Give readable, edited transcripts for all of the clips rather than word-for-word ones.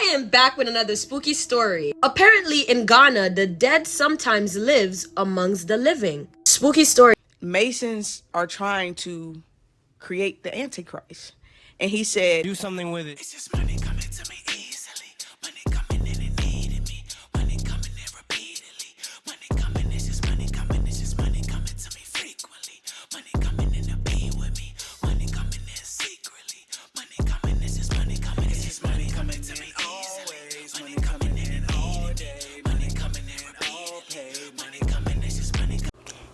I am back with another spooky story. Apparently in Ghana, the dead sometimes lives amongst the living. Spooky story. Masons are trying to create the Antichrist. And he said, do something with it. It's just money coming to me easily. Money coming in and needing me. Money coming in repeatedly. Money coming, it's just money coming. It's just money coming to me frequently. Money coming in to be with me. Money coming in secretly. Money coming, it's just money coming. It's just money coming to me easily. Money coming in and all day. Money coming in repeatedly. Money coming, it's just money coming.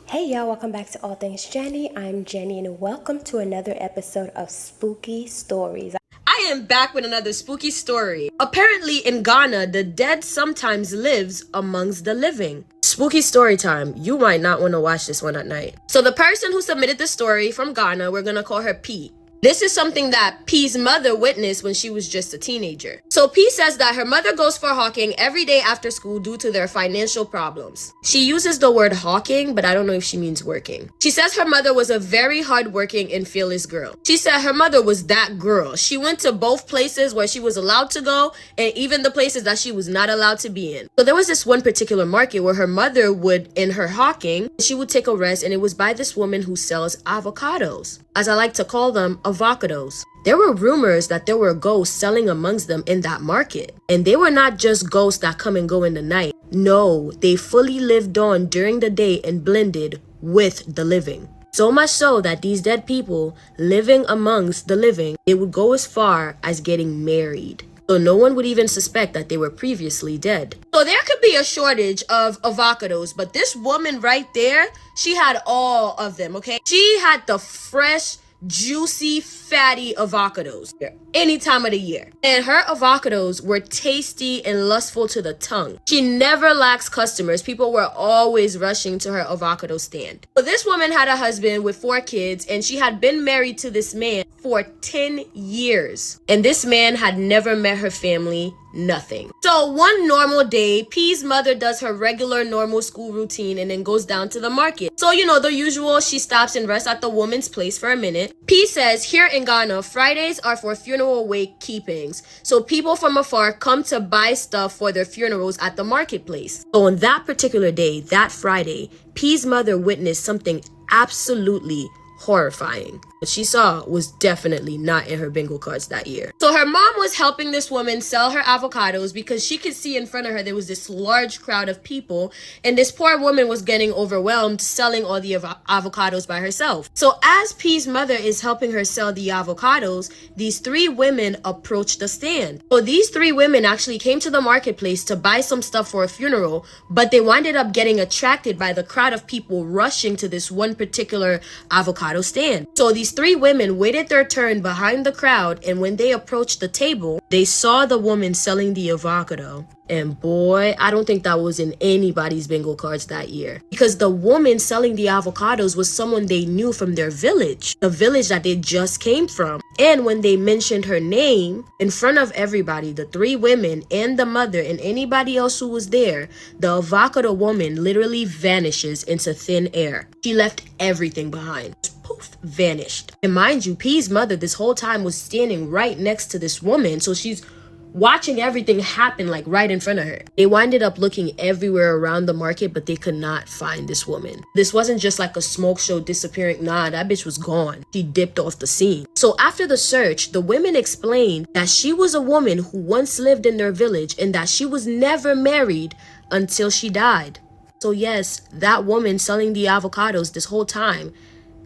Hey y'all, welcome back to All Things Jenny. I'm Jenny and welcome to another episode of Spooky Stories. I am back with another spooky story. Apparently in Ghana, the dead sometimes lives amongst the living. Spooky story time. You might not want to watch this one at night. So the person who submitted the story from Ghana, we're gonna call her P. This is something that P's mother witnessed when she was just a teenager. So P says that her mother goes for hawking every day after school due to their financial problems. She uses the word hawking, but I don't know if she means working. She says her mother was a very hardworking and fearless girl. She said her mother was that girl. She went to both places where she was allowed to go and even the places that she was not allowed to be in. So there was this one particular market where her mother would, in her hawking, she would take a rest, and it was by this woman who sells avocados, as I like to call them, avocados. There were rumors that there were ghosts selling amongst them in that market. And they were not just ghosts that come and go in the night. No, they fully lived on during the day and blended with the living. So much so that these dead people living amongst the living, they would go as far as getting married. So no one would even suspect that they were previously dead. So there could be a shortage of avocados, but this woman right there, she had all of them, okay? She had the fresh, juicy, fatty avocados any time of the year. And her avocados were tasty and lustful to the tongue. She never lacks customers. People were always rushing to her avocado stand. So this woman had a husband with 4 kids, and she had been married to this man for 10 years. And this man had never met her family, nothing. So one normal day, P's mother does her regular normal school routine and then goes down to the market. So you know, the usual, she stops and rests at the woman's place for a minute. P says here in Ghana, Fridays are for funeral wake keepings. So people from afar come to buy stuff for their funerals at the marketplace. So on that particular day, that Friday, P's mother witnessed something absolutely horrifying. What she saw was definitely not in her bingo cards that year. So her mom was helping this woman sell her avocados because she could see in front of her there was this large crowd of people, and this poor woman was getting overwhelmed selling all the avocados by herself. So as P's mother is helping her sell the avocados, these 3 women approached the stand. So these 3 women actually came to the marketplace to buy some stuff for a funeral, but they winded up getting attracted by the crowd of people rushing to this one particular avocado stand. So these 3 women waited their turn behind the crowd, and when they approached the table, they saw the woman selling the avocado. And boy, I don't think that was in anybody's bingo cards that year, because the woman selling the avocados was someone they knew from their village, the village that they just came from. And when they mentioned her name in front of everybody, the 3 women and the mother and anybody else who was there, the avocado woman literally vanishes into thin air. She left everything behind. Poof, vanished. And mind you, P's mother this whole time was standing right next to this woman, so she's watching everything happen like right in front of her. They winded up looking everywhere around the market, but they could not find this woman. This wasn't just like a smoke show disappearing. Nah, that bitch was gone. She dipped off the scene. So after the search, the women explained that she was a woman who once lived in their village and that she was never married until she died. So yes, that woman selling the avocados this whole time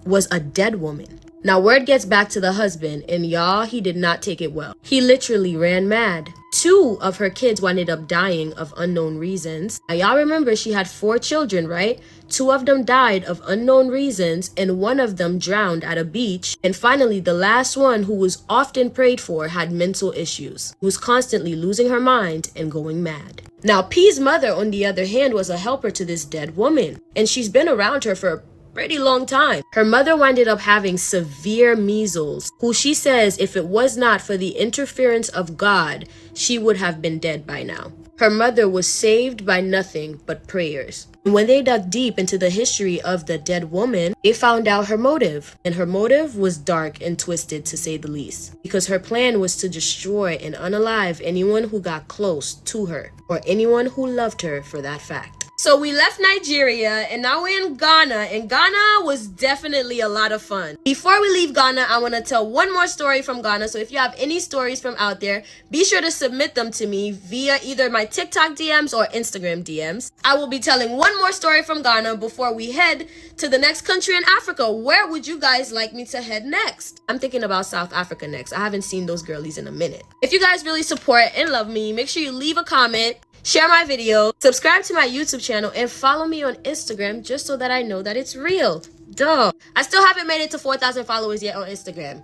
was a dead woman. Now word gets back to the husband, and y'all, he did not take it well. He literally ran mad. 2 of her kids ended up dying of unknown reasons. Now y'all remember she had 4 children, right? 2 of them died of unknown reasons, and 1 of them drowned at a beach. And finally, the last one, who was often prayed for, had mental issues, who was constantly losing her mind and going mad. Now P's mother, on the other hand, was a helper to this dead woman, and she's been around her for a pretty long time. Her mother winded up having severe measles, who she says if it was not for the interference of God, she would have been dead by now. Her mother was saved by nothing but prayers. When they dug deep into the history of the dead woman, they found out her motive. And her motive was dark and twisted, to say the least. Because her plan was to destroy and unalive anyone who got close to her, or anyone who loved her for that fact. So we left Nigeria and now we're in Ghana, and Ghana was definitely a lot of fun. Before we leave Ghana, I want to tell one more story from Ghana. So if you have any stories from out there, be sure to submit them to me via either my TikTok DMs or Instagram DMs. I will be telling one more story from Ghana before we head to the next country in Africa. Where would you guys like me to head next? I'm thinking about South Africa next. I haven't seen those girlies in a minute. If you guys really support and love me, make sure you leave a comment, share my video, subscribe to my YouTube channel, and follow me on Instagram just so that I know that it's real. Duh. I still haven't made it to 4,000 followers yet on Instagram.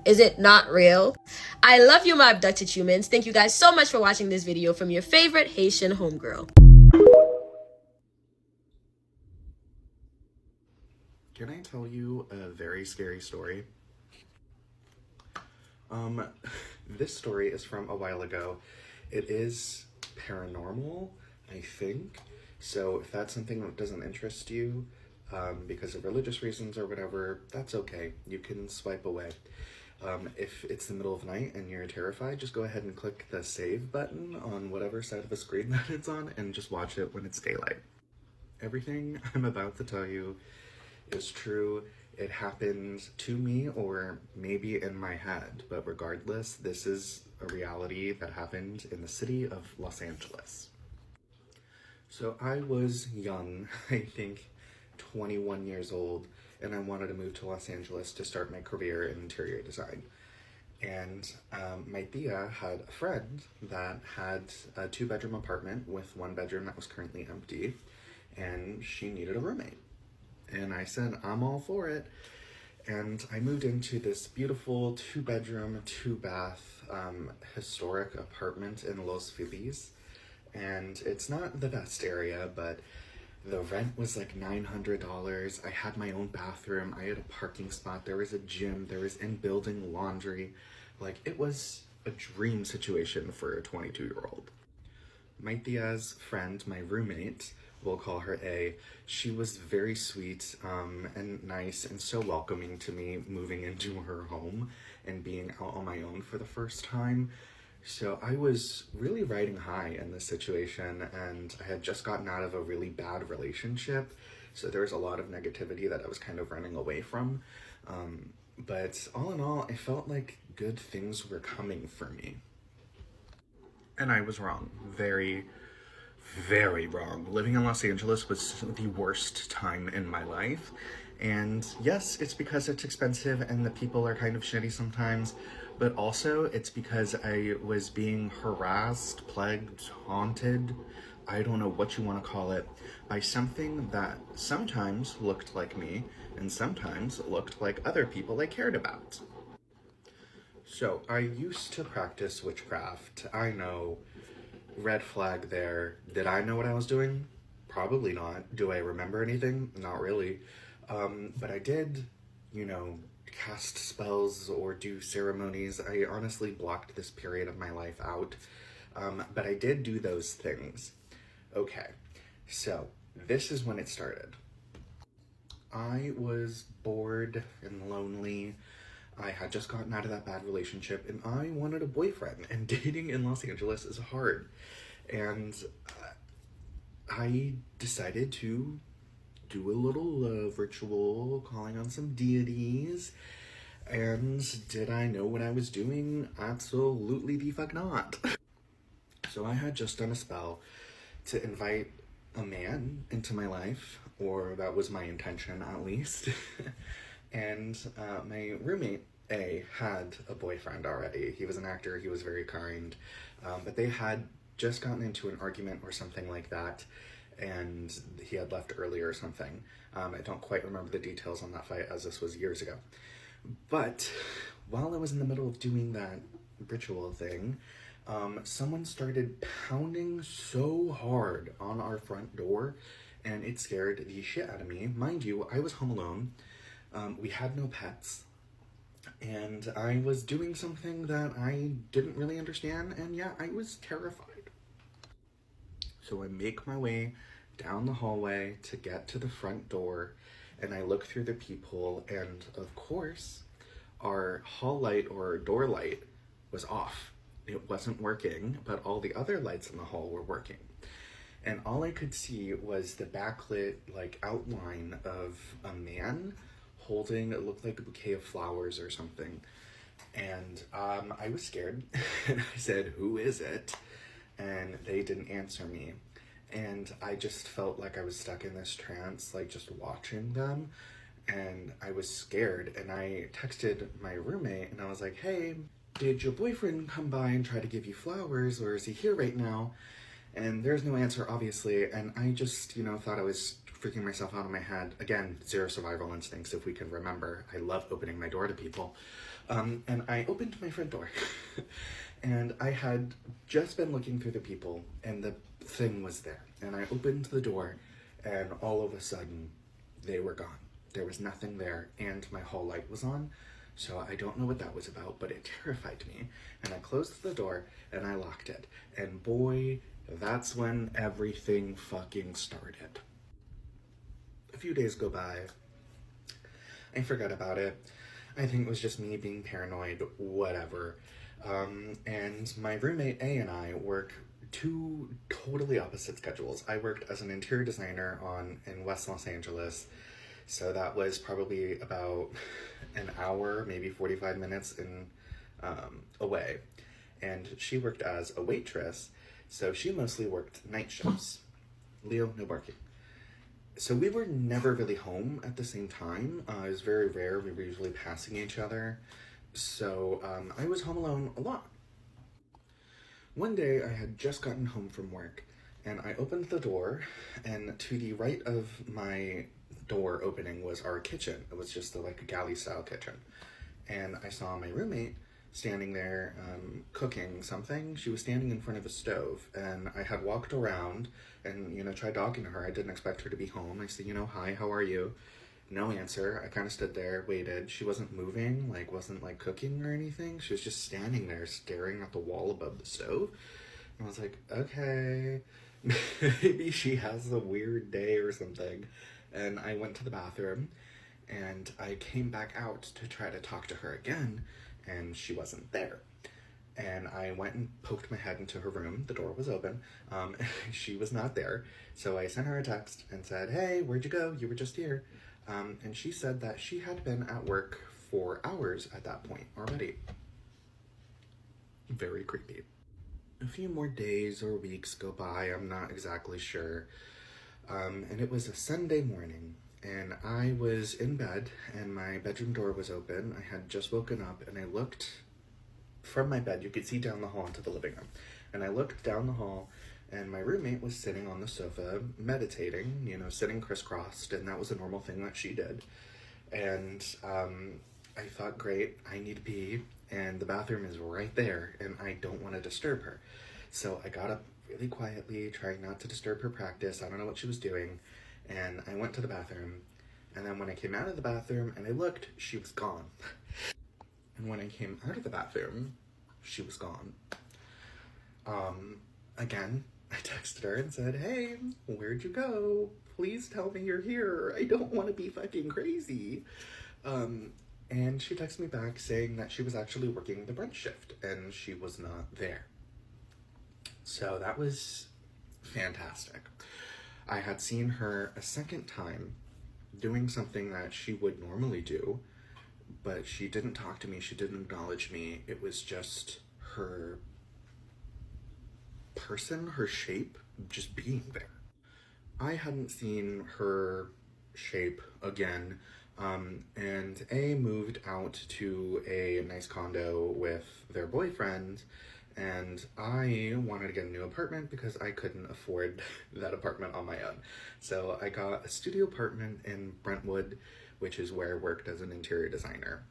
Is it not real? I love you, my abducted humans. Thank you guys so much for watching this video from your favorite Haitian homegirl. Can I tell you a very scary story? This story is from a while ago. It is paranormal, I think. So if that's something that doesn't interest you, because of religious reasons or whatever, that's okay. You can swipe away. If it's the middle of the night and you're terrified, just go ahead and click the save button on whatever side of the screen that it's on and just watch it when it's daylight. Everything I'm about to tell you is true. It happened to me, or maybe in my head, but regardless, this is a reality that happened in the city of Los Angeles. So I was young, I think 21 years old, and I wanted to move to Los Angeles to start my career in interior design. And my tia had a friend that had a 2-bedroom apartment with 1 bedroom that was currently empty, and she needed a roommate. And I said, I'm all for it. And I moved into this beautiful 2-bedroom, 2-bath, historic apartment in Los Feliz. And it's not the best area, but the rent was like $900. I had my own bathroom. I had a parking spot. There was a gym. There was in-building laundry. Like, it was a dream situation for a 22-year-old. My tia's friend, my roommate, we'll call her A, she was very sweet and nice and so welcoming to me moving into her home and being out on my own for the first time. So I was really riding high in this situation, and I had just gotten out of a really bad relationship, so there was a lot of negativity that I was kind of running away from. But all in all, I felt like good things were coming for me. And I was wrong. Very, very wrong. Living in Los Angeles was the worst time in my life. And yes, it's because it's expensive and the people are kind of shitty sometimes, but also it's because I was being harassed, plagued, haunted, I don't know what you want to call it, by something that sometimes looked like me and sometimes looked like other people I cared about. So I used to practice witchcraft. I know, red flag there. Did I know what I was doing? Probably not. Do I remember anything? Not really. But I did, you know, cast spells or do ceremonies. I honestly blocked this period of my life out. But I did do those things. Okay, so this is when it started. I was bored and lonely. I had just gotten out of that bad relationship and I wanted a boyfriend, and dating in Los Angeles is hard. And I decided to do a little love ritual, calling on some deities. And did I know what I was doing? Absolutely the fuck not. So I had just done a spell to invite a man into my life, or that was my intention at least. And my roommate, A, had a boyfriend already. He was an actor, he was very kind, but they had just gotten into an argument or something like that, and he had left early or something. I don't quite remember the details on that fight, as this was years ago. But while I was in the middle of doing that ritual thing, someone started pounding so hard on our front door, and it scared the shit out of me. Mind you, I was home alone. We had no pets, and I was doing something that I didn't really understand, and yeah, I was terrified. So I make my way down the hallway to get to the front door, and I look through the peephole, and of course, our hall light or door light was off. It wasn't working, but all the other lights in the hall were working. And all I could see was the backlit like outline of a man holding, it looked like a bouquet of flowers or something. And I was scared. And I said, "Who is it?" And they didn't answer me. And I just felt like I was stuck in this trance, like just watching them. And I was scared. And I texted my roommate and I was like, "Hey, did your boyfriend come by and try to give you flowers, or is he here right now?" And there's no answer, obviously. And I just, thought I was freaking myself out of my head. Again, zero survival instincts, if we can remember. I love opening my door to people. And I opened my front door. And I had just been looking through the people, and the thing was there. And I opened the door, and all of a sudden, they were gone. There was nothing there, and my hall light was on. So I don't know what that was about, but it terrified me. And I closed the door, and I locked it. And boy, that's when everything fucking started. A few days go by. I forgot about it. I think it was just me being paranoid, whatever. And my roommate A and I work two totally opposite schedules. I worked as an interior designer in West Los Angeles, so that was probably about an hour, maybe 45 minutes away. And she worked as a waitress, so she mostly worked night shifts. Leo, no barking. So we were never really home at the same time. It was very rare. We were usually passing each other. So I was home alone a lot. One day I had just gotten home from work, and I opened the door, and to the right of my door opening was our kitchen. It was just a galley style kitchen. And I saw my roommate standing there cooking something. She was standing in front of a stove, and I had walked around and tried talking to her. I didn't expect her to be home. I said, "Hi, how are you?" No answer. I kind of stood there, waited. She wasn't moving, wasn't cooking or anything. She was just standing there staring at the wall above the stove. And I was like, okay, maybe she has a weird day or something. And I went to the bathroom, and I came back out to try to talk to her again, and she wasn't there. And I went and poked my head into her room. The door was open. She was not there. So I sent her a text and said, "Hey, where'd you go? You were just here." And she said that she had been at work for hours at that point already. Very creepy. A few more days or weeks go by, I'm not exactly sure. And it was a Sunday morning, and I was in bed, and my bedroom door was open. I had just woken up, and I looked from my bed. You could see down the hall into the living room. And I looked down the hall, and my roommate was sitting on the sofa meditating, sitting crisscrossed, and that was a normal thing that she did. And I thought, great, I need to pee, and the bathroom is right there, and I don't want to disturb her. So I got up really quietly, trying not to disturb her practice. I don't know what she was doing, and I went to the bathroom, and then when I came out of the bathroom and I looked, she was gone. And when I came out of the bathroom, she was gone. Again, I texted her and said, "Hey, where'd you go? Please tell me you're here. I don't want to be fucking crazy." And she texted me back saying that she was actually working the brunch shift and she was not there. So that was fantastic. I had seen her a second time doing something that she would normally do, but she didn't talk to me, she didn't acknowledge me. It was just her person, her shape, just being there. I hadn't seen her shape again, and A moved out to a nice condo with their boyfriend, and I wanted to get a new apartment because I couldn't afford that apartment on my own. So I got a studio apartment in Brentwood, which is where I worked as an interior designer.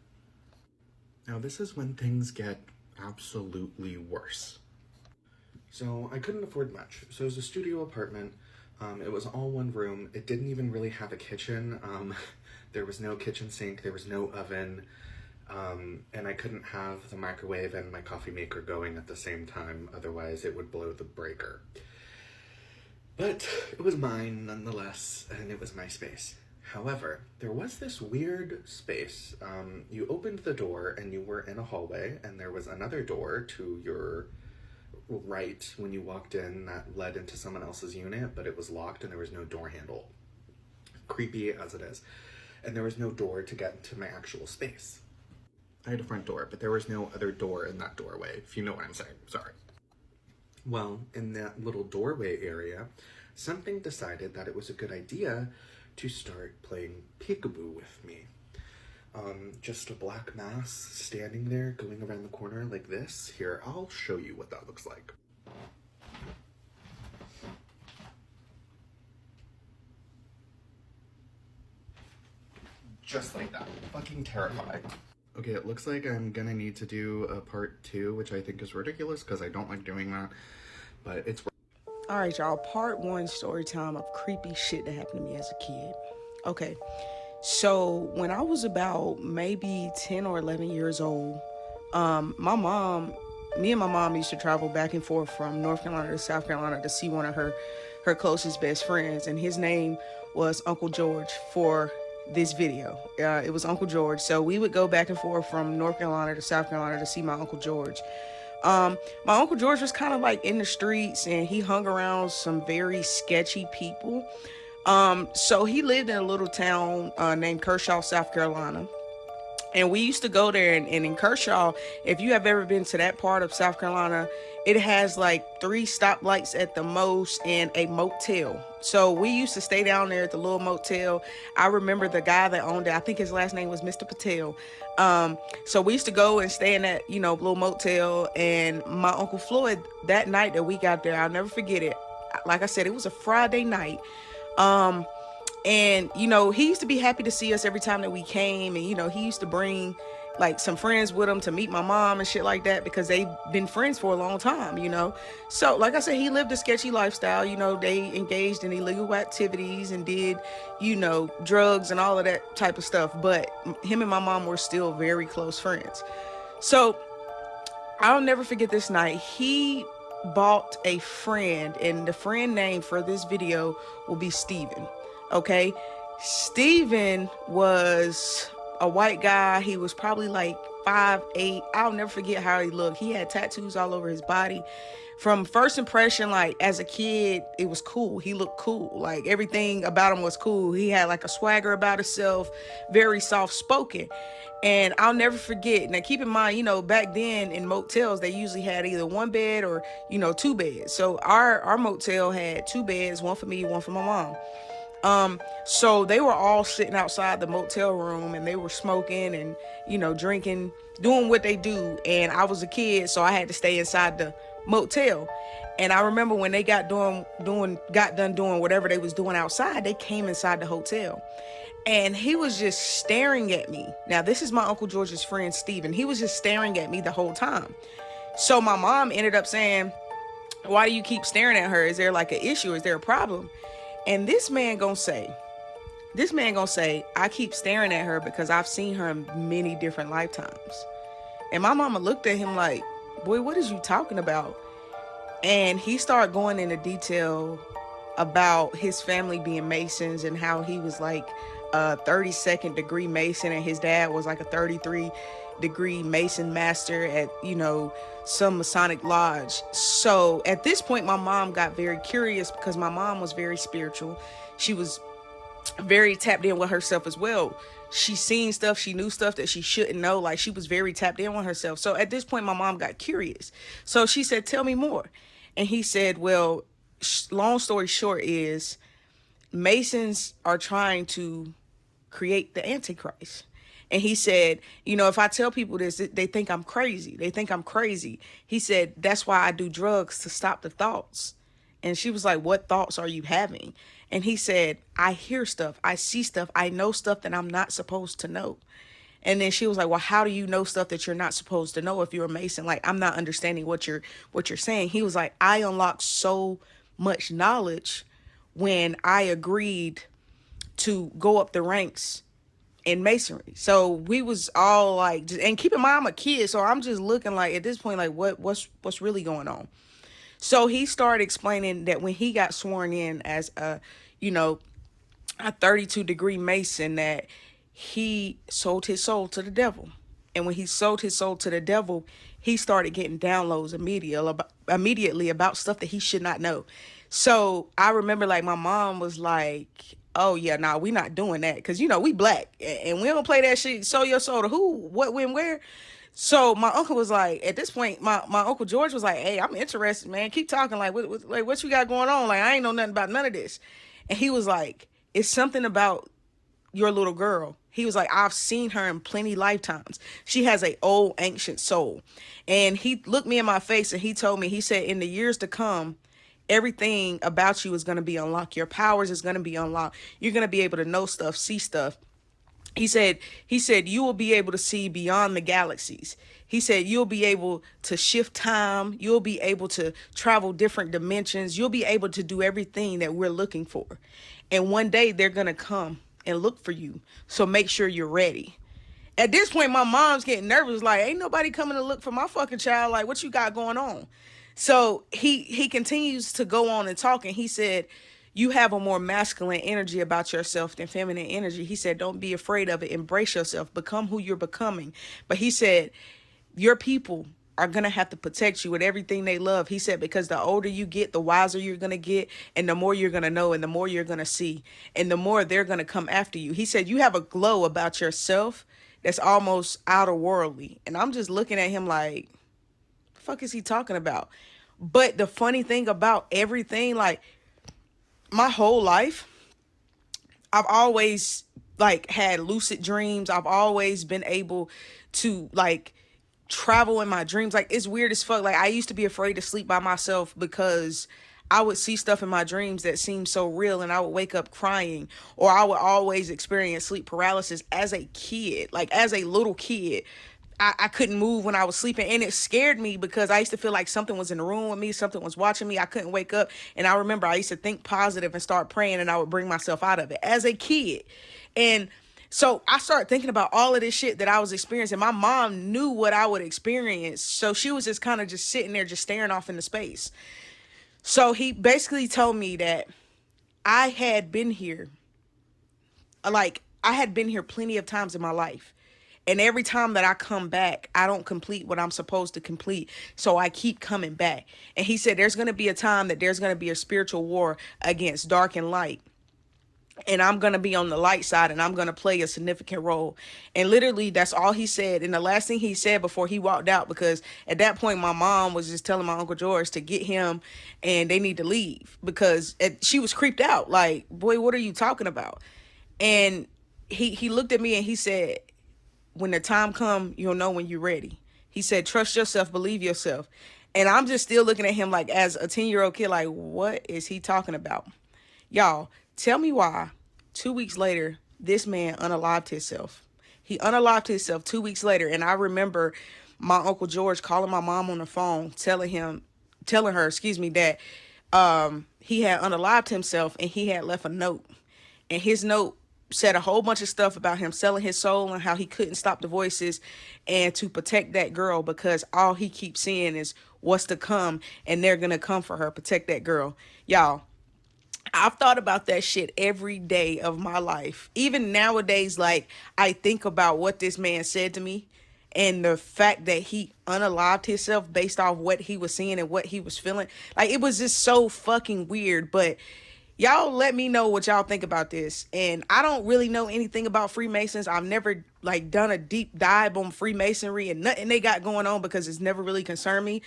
Now this is when things get absolutely worse. So I couldn't afford much. So it was a studio apartment. It was all one room. It didn't even really have a kitchen. There was no kitchen sink. There was no oven. And I couldn't have the microwave and my coffee maker going at the same time. Otherwise it would blow the breaker. But it was mine nonetheless, and it was my space. However, there was this weird space. You opened the door and you were in a hallway, and there was another door to your right when you walked in that led into someone else's unit, but it was locked and there was no door handle. Creepy as it is. And there was no door to get into my actual space. I had a front door, but there was no other door in that doorway, if you know what I'm saying. Sorry. Well, in that little doorway area, something decided that it was a good idea to start playing peekaboo with me. Just a black mass standing there, going around the corner like this. Here, I'll show you what that looks like. Just like that. Fucking terrifying. Okay, it looks like I'm gonna need to do a part 2, which I think is ridiculous because I don't like doing that, but it's... All right, y'all. Part 1 story time of creepy shit that happened to me as a kid. Okay, so when I was about maybe 10 or 11 years old, me and my mom used to travel back and forth from North Carolina to South Carolina to see one of her closest best friends, and his name was Uncle George for this video. It was Uncle George. So we would go back and forth from North Carolina to South Carolina to see my Uncle George. My Uncle George was kind of like in the streets, and he hung around some very sketchy people. So he lived in a little town named Kershaw, South Carolina. And we used to go there, and in Kershaw, if you have ever been to that part of South Carolina, it has like 3 stoplights at the most and a motel. So we used to stay down there at the little motel. I remember the guy that owned it. I think his last name was Mr. Patel. So we used to go and stay in that, little motel. And my Uncle Floyd, that night that we got there, I'll never forget it. Like I said, it was a Friday night. And, he used to be happy to see us every time that we came. And, he used to bring like some friends with him to meet my mom and shit like that, because they've been friends for a long time, So like I said, he lived a sketchy lifestyle. They engaged in illegal activities and did, drugs and all of that type of stuff. But him and my mom were still very close friends. So I'll never forget this night. He bought a friend, and the friend name for this video will be Steven. Okay, Steven was a white guy. He was probably like 5'8". I'll never forget how he looked. He had tattoos all over his body. From first impression, like as a kid, it was cool. He looked cool. Like everything about him was cool. He had like a swagger about himself, very soft spoken. And I'll never forget. Now, keep in mind, back then in motels, they usually had either 1 bed or, 2 beds. So our motel had 2 beds, one for me, one for my mom. So they were all sitting outside the motel room, and they were smoking and, drinking, doing what they do. And I was a kid, so I had to stay inside the motel. And I remember when they got done doing whatever they was doing outside, they came inside the hotel. And he was just staring at me. Now, this is my Uncle George's friend, Steven. He was just staring at me the whole time. So my mom ended up saying, "Why do you keep staring at her? Is there like an issue? Is there a problem?" And this man gonna say, "I keep staring at her because I've seen her in many different lifetimes." And my mama looked at him like, "Boy, what is you talking about?" And he started going into detail about his family being Masons and how he was like a 32nd degree Mason, and his dad was like a 33-degree Mason master at, some Masonic lodge. So at this point, my mom got very curious, because my mom was very spiritual. She was very tapped in with herself as well. She seen stuff, she knew stuff that she shouldn't know. Like, she was very tapped in with herself. So at this point, my mom got curious. So she said, "Tell me more." And he said, "Well, long story short is Masons are trying to create the Antichrist." And he said, "If I tell people this, they think I'm crazy. They think I'm crazy." He said, "That's why I do drugs, to stop the thoughts." And she was like, "What thoughts are you having?" And he said, "I hear stuff. I see stuff. I know stuff that I'm not supposed to know." And then she was like, "Well, how do you know stuff that you're not supposed to know if you're a Mason? Like, I'm not understanding what you're saying." He was like, "I unlocked so much knowledge when I agreed to go up the ranks in Masonry." So we was all like, and keep in mind, I'm a kid, so I'm just looking like, at this point, like, what's really going on? So he started explaining that when he got sworn in as a 32-degree Mason, that he sold his soul to the devil. And when he sold his soul to the devil, he started getting downloads immediately about stuff that he should not know. So I remember, like, my mom was like, oh yeah, nah, we not doing that, because we black and we don't play that shit. Sold your soul to who, what, when, where? So my uncle was like, at this point, my Uncle George was like, hey, I'm interested, man, keep talking, like what you got going on? Like, I ain't know nothing about none of this. And he was like, it's something about your little girl. He was like, I've seen her in plenty lifetimes. She has a old ancient soul. And he looked me in my face and he told me, he said, in the years to come, everything about you is going to be unlocked. Your powers is going to be unlocked. You're going to be able to know stuff, see stuff. He said you will be able to see beyond the galaxies. He said you'll be able to shift time. You'll be able to travel different dimensions. You'll be able to do everything that we're looking for. And one day they're going to come and look for you. So make sure you're ready. At this point, my mom's getting nervous. Like, ain't nobody coming to look for my fucking child. Like, what you got going on? So he continues to go on and talk. And he said, you have a more masculine energy about yourself than feminine energy. He said, don't be afraid of it. Embrace yourself. Become who you're becoming. But he said, your people are going to have to protect you with everything they love. He said, because the older you get, the wiser you're going to get, and the more you're going to know, and the more you're going to see, and the more they're going to come after you. He said, you have a glow about yourself that's almost outer worldly. And I'm just looking at him like, the fuck is he talking about? But the funny thing about everything, like, my whole life, I've always, like, had lucid dreams. I've always been able to, like, travel in my dreams. Like, it's weird as fuck. Like, I used to be afraid to sleep by myself because I would see stuff in my dreams that seemed so real, and I would wake up crying, or I would always experience sleep paralysis as a kid. Like, as a little kid, I couldn't move when I was sleeping, and it scared me because I used to feel like something was in the room with me, something was watching me. I couldn't wake up. And I remember I used to think positive and start praying, and I would bring myself out of it as a kid. And so I started thinking about all of this shit that I was experiencing. My mom knew what I would experience, so she was just kind of just sitting there, just staring off into space. So he basically told me that I had been here, like, I had been here plenty of times in my life. And every time that I come back, I don't complete what I'm supposed to complete. So I keep coming back. And he said, there's going to be a time that there's going to be a spiritual war against dark and light. And I'm going to be on the light side, and I'm going to play a significant role. And literally, that's all he said. And the last thing he said before he walked out, because at that point, my mom was just telling my Uncle George to get him and they need to leave, because she was creeped out. Like, boy, what are you talking about? And he looked at me and he said, when the time come, you'll know when you're ready. He said, trust yourself, believe yourself. And I'm just still looking at him like, as a 10-year-old kid, like, what is he talking about? Y'all, tell me why 2 weeks later, this man unalived himself. He unalived himself 2 weeks later. And I remember my Uncle George calling my mom on the phone, telling her, that he had unalived himself, and he had left a note. And his note said a whole bunch of stuff about him selling his soul and how he couldn't stop the voices, and to protect that girl, because all he keeps seeing is what's to come, and they're gonna come for her. Protect that girl. Y'all, I've thought about that shit every day of my life. Even nowadays, like, I think about what this man said to me, and the fact that he unalived himself based off what he was seeing and what he was feeling. Like, it was just so fucking weird. But y'all let me know what y'all think about this. And I don't really know anything about Freemasons. I've never, like, done a deep dive on Freemasonry and nothing they got going on, because it's never really concerned me.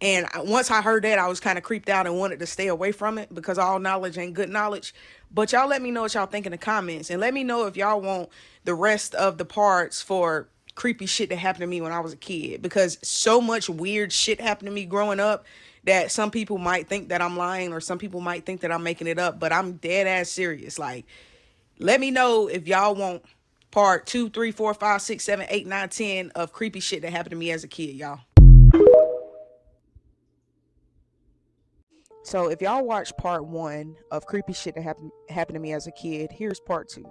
And once I heard that, I was kind of creeped out and wanted to stay away from it, because all knowledge ain't good knowledge. But y'all let me know what y'all think in the comments. And let me know if y'all want the rest of the parts for creepy shit that happened to me when I was a kid. Because so much weird shit happened to me growing up that some people might think that I'm lying, or some people might think that I'm making it up. But I'm dead ass serious. Like, let me know if y'all want part 2, 3, 4, 5, 6, 7, 8, 9, 10 of creepy shit that happened to me as a kid, y'all. So if y'all watched part 1 of creepy shit that happened to me as a kid, here's part 2.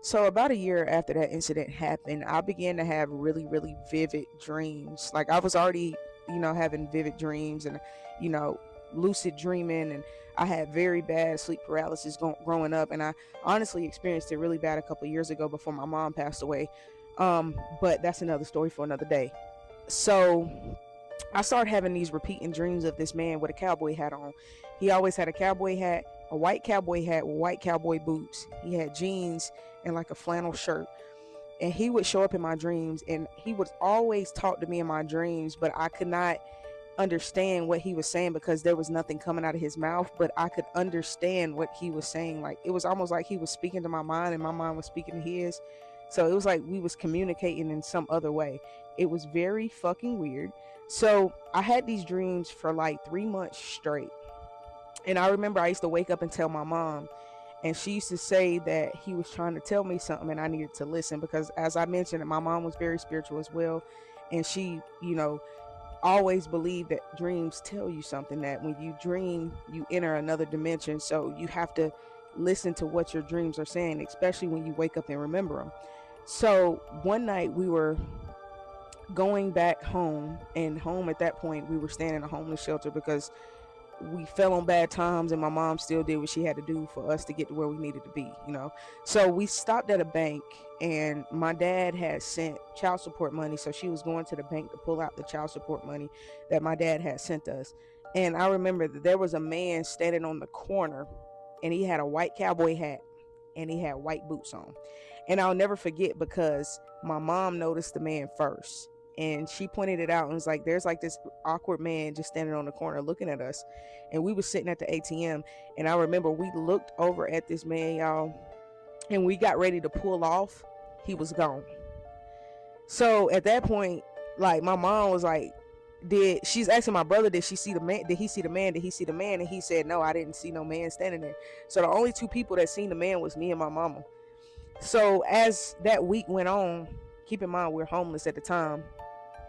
So about a year after that incident happened, I began to have really, really vivid dreams. Like, I was already having vivid dreams and, lucid dreaming. And I had very bad sleep paralysis growing up. And I honestly experienced it really bad a couple of years ago before my mom passed away. But that's another story for another day. So I started having these repeating dreams of this man with a cowboy hat on. He always had a cowboy hat, a white cowboy hat with white cowboy boots. He had jeans and like a flannel shirt. And he would show up in my dreams, and he would always talk to me in my dreams, but I could not understand what he was saying because there was nothing coming out of his mouth, but I could understand what he was saying. Like, it was almost like he was speaking to my mind and my mind was speaking to his. So it was like we was communicating in some other way. It was very fucking weird. So I had these dreams for like 3 months straight. And I remember I used to wake up and tell my mom, and she used to say that he was trying to tell me something and I needed to listen, because as I mentioned, my mom was very spiritual as well. And she, always believed that dreams tell you something, that when you dream, you enter another dimension. So you have to listen to what your dreams are saying, especially when you wake up and remember them. So one night we were going back home, and home at that point, we were staying in a homeless shelter because we fell on bad times and my mom still did what she had to do for us to get to where we needed to be, So we stopped at a bank, and my dad had sent child support money. So she was going to the bank to pull out the child support money that my dad had sent us. And I remember that there was a man standing on the corner, and he had a white cowboy hat and he had white boots on. And I'll never forget, because my mom noticed the man first. And she pointed it out and was like, there's like this awkward man just standing on the corner looking at us. And we were sitting at the ATM. And I remember we looked over at this man, y'all, and we got ready to pull off. He was gone. So at that point, like, my mom was like, she's asking my brother, did he see the man? Did he see the man? And he said, no, I didn't see no man standing there. So the only two people that seen the man was me and my mama. So as that week went on, keep in mind, we're homeless at the time.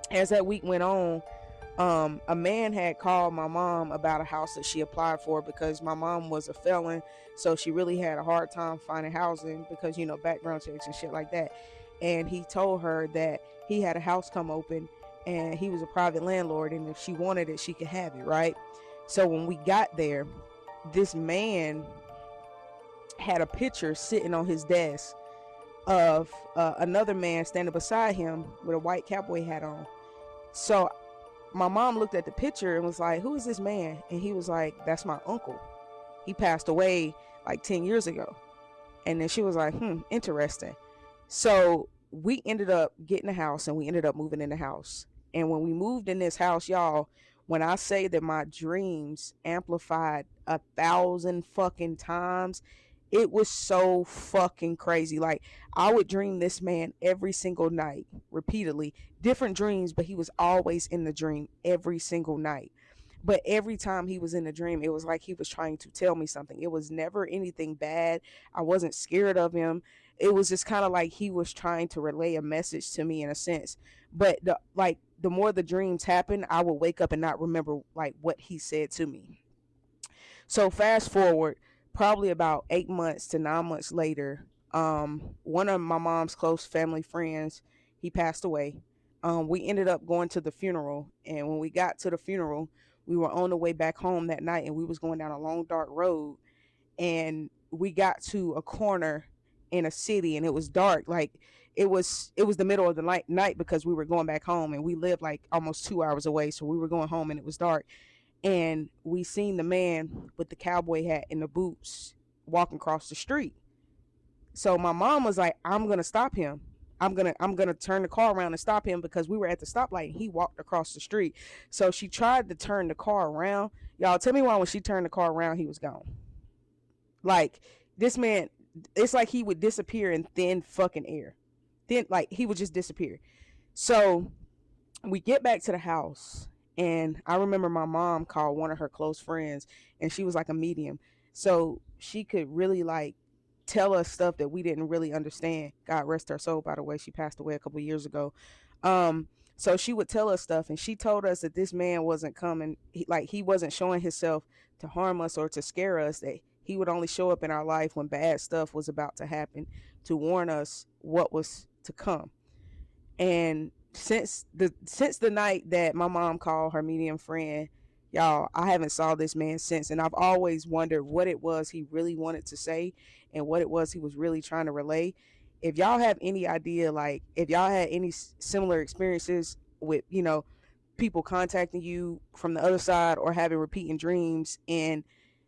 As that week went on, a man had called my mom about a house that she applied for, because my mom was a felon. So she really had a hard time finding housing because, background checks and shit like that. And he told her that he had a house come open and he was a private landlord, and if she wanted it, she could have it, right? So when we got there, this man had a picture sitting on his desk of another man standing beside him with a white cowboy hat on. So my mom looked at the picture and was like, who is this man? And he was like, that's my uncle. He passed away like 10 years ago. And then she was like, interesting. So we ended up getting a house, and we ended up moving in the house. And when we moved in this house, y'all, when I say that my dreams amplified 1,000 fucking times, it was so fucking crazy. Like, I would dream this man every single night, repeatedly, different dreams, but he was always in the dream every single night. But every time he was in the dream, it was like he was trying to tell me something. It was never anything bad. I wasn't scared of him. It was just kind of like he was trying to relay a message to me in a sense. But the more the dreams happened, I would wake up and not remember like what he said to me. So fast forward, probably about 8 months to 9 months later, one of my mom's close family friends, he passed away. We ended up going to the funeral, and when we got to the funeral, we were on the way back home that night, and we was going down a long dark road, and we got to a corner in a city, and it was dark. Like, it was the middle of the night because we were going back home, and we lived like almost 2 hours away, so we were going home and it was dark. And we seen the man with the cowboy hat and the boots walking across the street. So my mom was like, I'm gonna stop him. I'm gonna turn the car around and stop him, because we were at the stoplight and he walked across the street. So she tried to turn the car around. Y'all, tell me why when she turned the car around, he was gone. Like, this man, it's like he would disappear in thin fucking air. Then, like, he would just disappear. So we get back to the house, and I remember my mom called one of her close friends, and she was like a medium. So she could really like tell us stuff that we didn't really understand. God rest her soul, by the way. She passed away a couple of years ago. So she would tell us stuff, and she told us that this man wasn't coming. He wasn't showing himself to harm us or to scare us, that he would only show up in our life when bad stuff was about to happen, to warn us what was to come. And since the night that my mom called her medium friend, y'all, I haven't saw this man since, and I've always wondered what it was he really wanted to say and what it was he was really trying to relay. If y'all have any idea, like if y'all had any similar experiences with, people contacting you from the other side or having repeating dreams, and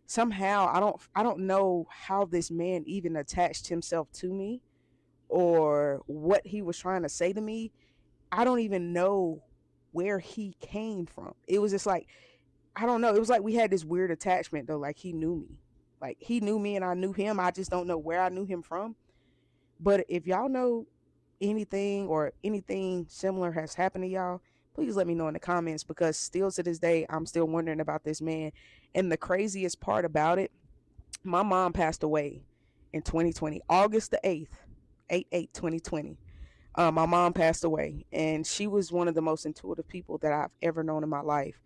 somehow I don't know how this man even attached himself to me or what he was trying to say to me. I don't even know where he came from. It was just like, I don't know. It was like we had this weird attachment though. Like he knew me. Like he knew me and I knew him. I just don't know where I knew him from. But if y'all know anything or anything similar has happened to y'all, please let me know in the comments, because still to this day, I'm still wondering about this man. And the craziest part about it, my mom passed away in 2020, August the 8th, 8/8/2020. My mom passed away, and she was one of the most intuitive people that I've ever known in my life.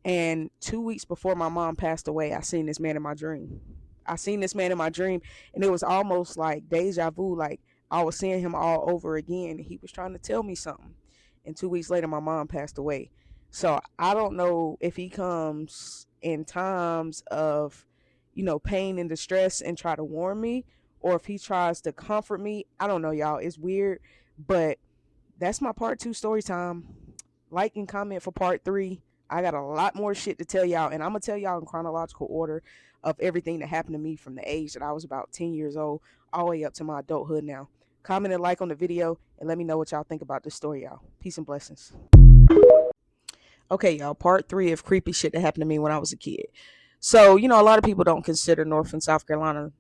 And 2 weeks before my mom passed away, I seen this man in my dream. I seen this man in my dream, and it was almost like deja vu. Like I was seeing him all over again. He was trying to tell me something. And 2 weeks later, my mom passed away. So I don't know if he comes in times of, pain and distress and try to warn me, or if he tries to comfort me. I don't know, y'all. It's weird, but that's my part 2 story time. Like and comment for part 3. I got a lot more shit to tell y'all, and I'm gonna tell y'all in chronological order of everything that happened to me from the age that I was about 10 years old all the way up to my adulthood now. Comment and like on the video and let me know what y'all think about this story, y'all. Peace and blessings. Okay, y'all, part 3 of creepy shit that happened to me when I was a kid. So, a lot of people don't consider North and South Carolina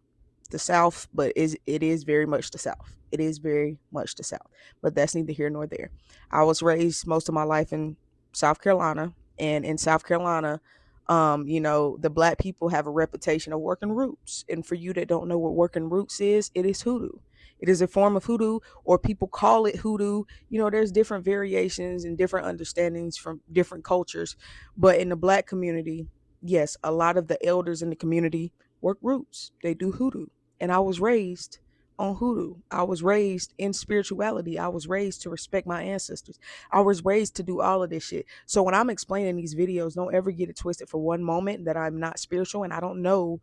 the South, but it is very much the South. It is very much the South, but that's neither here nor there. I was raised most of my life in South Carolina, and in South Carolina, the black people have a reputation of working roots. And for you that don't know what working roots is, it is hoodoo. It is a form of hoodoo, or people call it hoodoo. There's different variations and different understandings from different cultures. But in the black community, yes, a lot of the elders in the community work roots. They do hoodoo. And I was raised on hoodoo. I was raised in spirituality. I was raised to respect my ancestors. I was raised to do all of this shit. So when I'm explaining these videos, don't ever get it twisted for one moment that I'm not spiritual and I don't know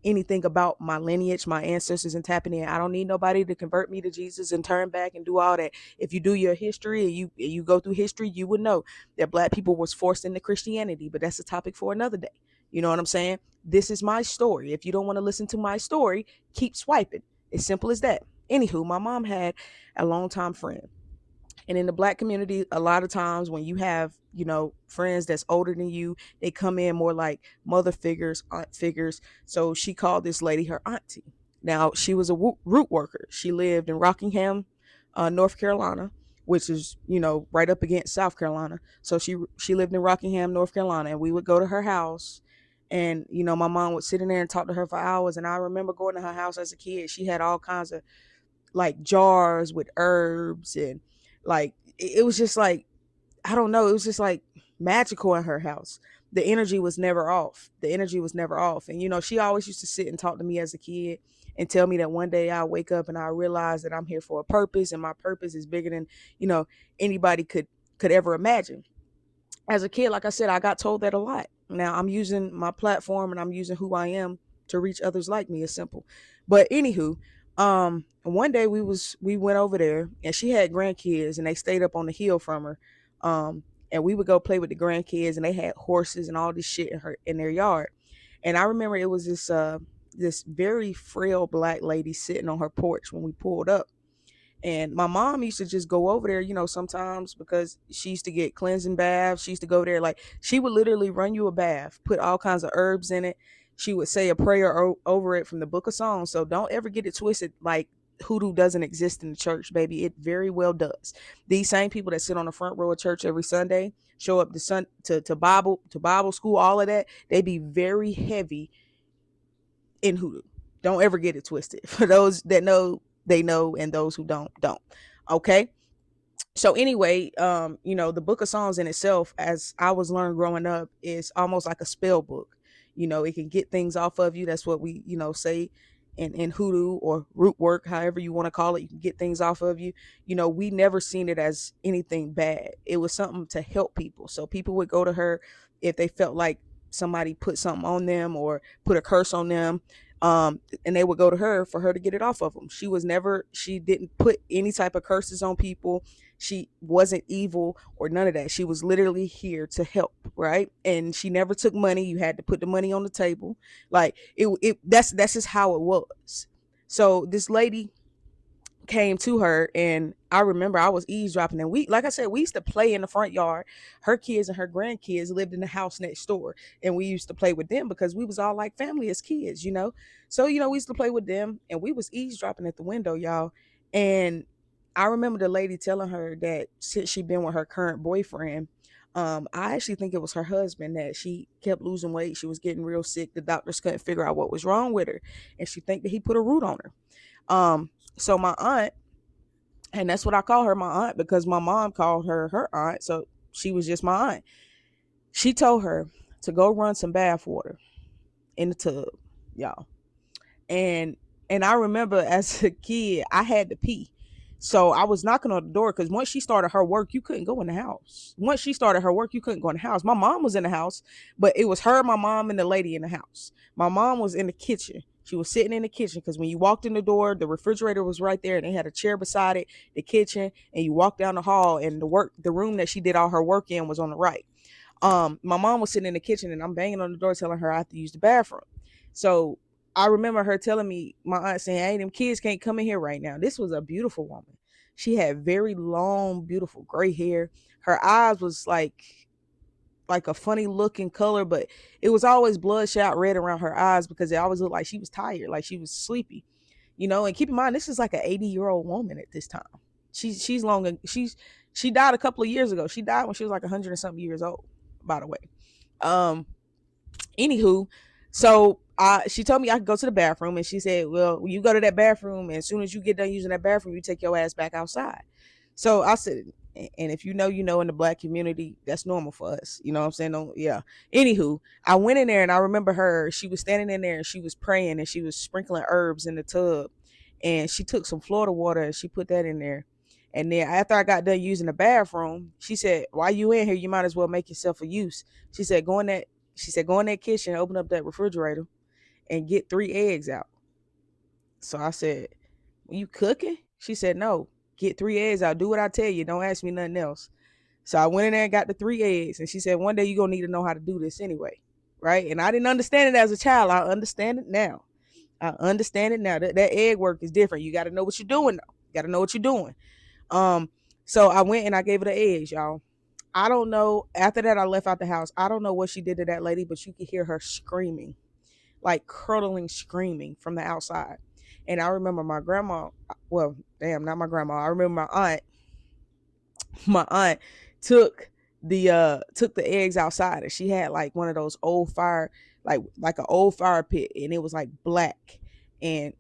anything about my lineage, my ancestors, and tapping in. I don't need nobody to convert me to Jesus and turn back and do all that. If you do your history and you go through history, you would know that black people was forced into Christianity, but that's a topic for another day. You know what I'm saying? This is my story. If you don't want to listen to my story, keep swiping. It's simple as that. Anywho, my mom had a longtime friend. And in the black community, a lot of times when you have, friends that's older than you, they come in more like mother figures, aunt figures. So she called this lady her auntie. Now, she was a root worker. She lived in Rockingham, North Carolina, which is, right up against South Carolina. So she lived in Rockingham, North Carolina, and we would go to her house. And, my mom would sit in there and talk to her for hours. And I remember going to her house as a kid. She had all kinds of like jars with herbs, and like it was just like, I don't know, it was just like magical in her house. The energy was never off. And she always used to sit and talk to me as a kid and tell me that one day I'll wake up and I realize that I'm here for a purpose, and my purpose is bigger than anybody could ever imagine. As a kid, like I said, I got told that a lot. Now I'm using my platform and I'm using who I am to reach others like me. It's simple. But anywho, one day we went over there, and she had grandkids, and they stayed up on the hill from her. And we would go play with the grandkids, and they had horses and all this shit in their yard. And I remember it was this very frail black lady sitting on her porch when we pulled up. And my mom used to just go over there, sometimes, because she used to get cleansing baths. She used to go there, like she would literally run you a bath, put all kinds of herbs in it. She would say a prayer over it from the Book of Songs. So don't ever get it twisted like hoodoo doesn't exist in the church, baby. It very well does. These same people that sit on the front row of church every Sunday, show up to Bible school, all of that, they be very heavy in hoodoo. Don't ever get it twisted. For those that know, they know, and those who don't. Okay? So anyway, the Book of Songs in itself, as I was learned growing up, is almost like a spell book. It can get things off of you. That's what we, say and hoodoo or root work, however you want to call it. You can get things off of you. You know, we never seen it as anything bad. It was something to help people. So people would go to her if they felt like somebody put something on them or put a curse on them. And they would go to her for her to get it off of them. She didn't put any type of curses on people. She wasn't evil or none of that. She was literally here to help, right? And she never took money. You had to put the money on the table. Like that's just how it was. So this lady came to her, and I remember I was eavesdropping, and like I said, we used to play in the front yard. Her kids and her grandkids lived in the house next door, and we used to play with them because we was all like family as kids, you know. So we used to play with them, and we was eavesdropping at the window, y'all. And I remember the lady telling her that since she'd been with her current boyfriend, I actually think it was her husband, that she kept losing weight. She was getting real sick. The doctors couldn't figure out what was wrong with her, and she think that he put a root on her. So my aunt, and that's what I call her, my aunt, because my mom called her aunt. So she was just my aunt. She told her to go run some bath water in the tub, y'all. And I remember as a kid, I had to pee. So I was knocking on the door because once she started her work, you couldn't go in the house. Once she started her work, you couldn't go in the house. My mom was in the house, but it was her, my mom, and the lady in the house. My mom was in the kitchen. She was sitting in the kitchen because when you walked in the door, the refrigerator was right there and they had a chair beside it, the kitchen, and you walked down the hall and the room that she did all her work in was on the right. My mom was sitting in the kitchen and I'm banging on the door telling her I have to use the bathroom. So I remember her telling me, my aunt saying, hey, them kids can't come in here right now. This was a beautiful woman. She had very long, beautiful gray hair. Her eyes was like a funny looking color, but it was always bloodshot red around her eyes because it always looked like she was tired, like she was sleepy, you know. And keep in mind, this is like an 80-year-old woman at this time. She died a couple of years ago. She died when she was like 100 and something years old, by the way. Anywho, so she told me I could go to the bathroom, and she said, well, you go to that bathroom, and as soon as you get done using that bathroom, you take your ass back outside. So I said, and if you know, in the Black community, that's normal for us. You know what I'm saying? Yeah. Anywho, I went in there and I remember she was standing in there and she was praying and she was sprinkling herbs in the tub, and she took some Florida water and she put that in there. And then after I got done using the bathroom, she said, while you in here, you might as well make yourself a use. She said, go in that kitchen, open up that refrigerator and get 3 eggs out. So I said, you cooking? She said, no. Get 3 eggs out. Do what I tell you. Don't ask me nothing else. So I went in there and got the 3 eggs. And she said, one day you're going to need to know how to do this anyway. Right? And I didn't understand it as a child. I understand it now. That egg work is different. You got to know what you're doing, though. You got to know what you're doing. So I went and I gave her the eggs, y'all. I don't know. After that, I left out the house. I don't know what she did to that lady, but you could hear her screaming, like curdling screaming from the outside. And I remember my grandma, well, damn, not my grandma. I remember my aunt took the eggs outside, and she had like one of those old fire, like an old fire pit, and it was like black. And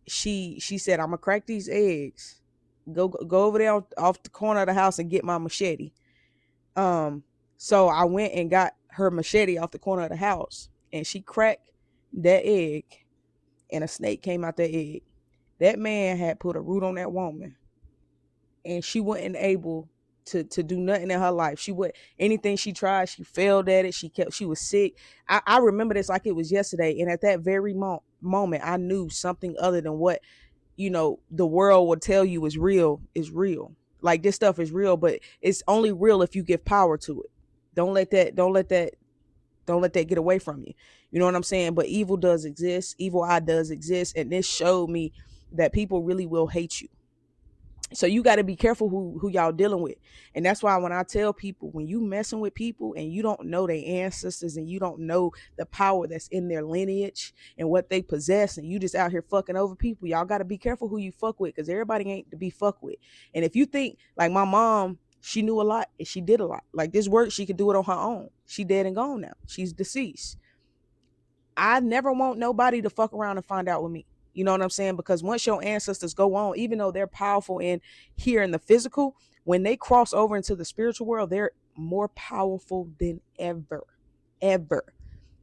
she said, I'm gonna crack these eggs. Go over there off the corner of the house and get my machete. So I went and got her machete off the corner of the house, and she cracked that egg, and a snake came out that egg. That man had put a root on that woman, and she wasn't able to do nothing in her life. Anything she tried, she failed at it. She was sick. I remember this like it was yesterday. And at that very moment, I knew something other than what, the world would tell you is real. Like, this stuff is real, but it's only real if you give power to it. Don't let that get away from you. You know what I'm saying? But evil does exist. Evil eye does exist. And this showed me that people really will hate you. So you got to be careful who y'all dealing with. And that's why when I tell people, when you messing with people and you don't know their ancestors and you don't know the power that's in their lineage and what they possess, and you just out here fucking over people, y'all got to be careful who you fuck with, because everybody ain't to be fucked with. And if you think, like my mom, she knew a lot and she did a lot. Like this work, she could do it on her own. She dead and gone now. She's deceased. I never want nobody to fuck around and find out with me. You know what I'm saying? Because once your ancestors go on, even though they're powerful here in the physical, when they cross over into the spiritual world, they're more powerful than ever.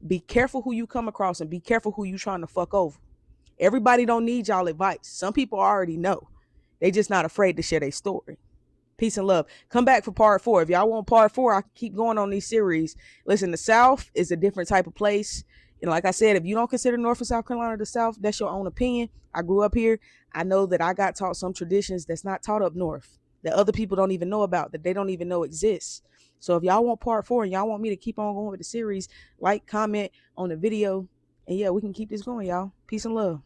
Be careful who you come across and be careful who you trying to fuck over. Everybody don't need y'all advice. Some people already know. They just not afraid to share their story. Peace and love. Come back for part 4. If y'all want part 4, I can keep going on these series. Listen, the South is a different type of place. And like I said, if you don't consider North and South Carolina the South, that's your own opinion. I grew up here. I know that I got taught some traditions that's not taught up north, that other people don't even know about, that they don't even know exists. So if y'all want part 4 and y'all want me to keep on going with the series, like, comment on the video. And yeah, we can keep this going, y'all. Peace and love.